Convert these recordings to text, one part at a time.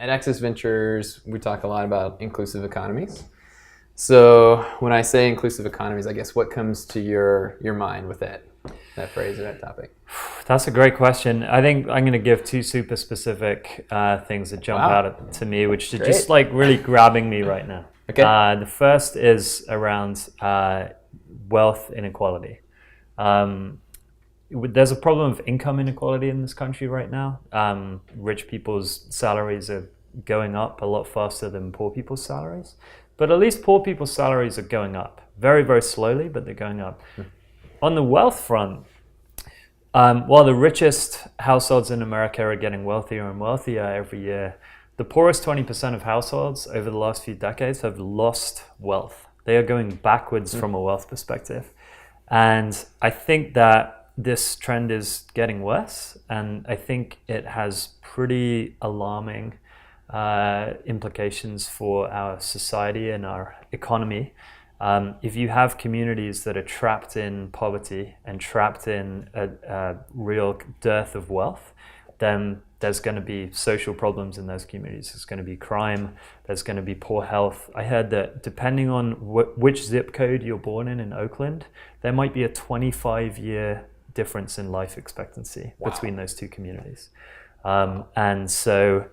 At Access Ventures, we talk a lot about inclusive economies. So when I say inclusive economies, I guess what comes to your mind with that phrase or that topic? That's a great question. I think I'm going to give two super specific things that jump Wow, out to me, which are great. just like really grabbing me right now. Okay. The first is around wealth inequality. There's a problem of income inequality in this country right now. Rich people's salaries are going up a lot faster than poor people's salaries. But at least poor people's salaries are going up. Very, very slowly, but they're going up. On the wealth front, while the richest households in America are getting wealthier and wealthier every year, the poorest 20% of households over the last few decades have lost wealth. They are going backwards from a wealth perspective. And I think that this trend is getting worse, and I think it has pretty alarming implications for our society and our economy. If you have communities that are trapped in poverty and trapped in a real dearth of wealth, then there's going to be social problems in those communities. There's going to be crime. There's going to be poor health. I heard that depending on which zip code you're born in Oakland, there might be a 25-year difference in life expectancy between those two communities. And so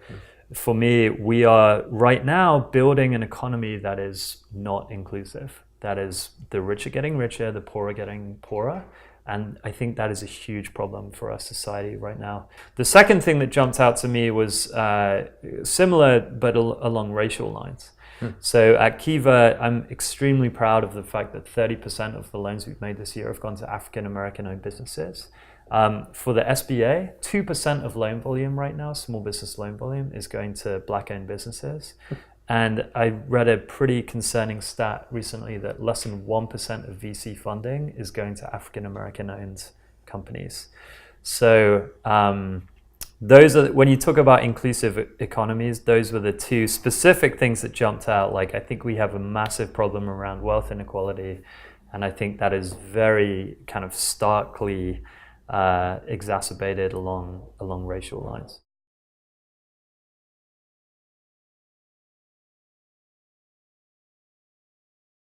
for me, we are right now building an economy that is not inclusive. That is, the rich are getting richer, the poor are getting poorer. And I think that is a huge problem for our society right now. The second thing that jumped out to me was similar, but along racial lines. So at Kiva, I'm extremely proud of the fact that 30% of the loans we've made this year have gone to African American owned businesses. For the SBA, 2% of loan volume right now, small business loan volume, is going to Black owned businesses. And I read a pretty concerning stat recently that less than 1% of VC funding is going to African American owned companies. So those are, when you talk about inclusive economies, those were the two specific things that jumped out. Like, I think we have a massive problem around wealth inequality, and I think that is very kind of starkly exacerbated along racial lines.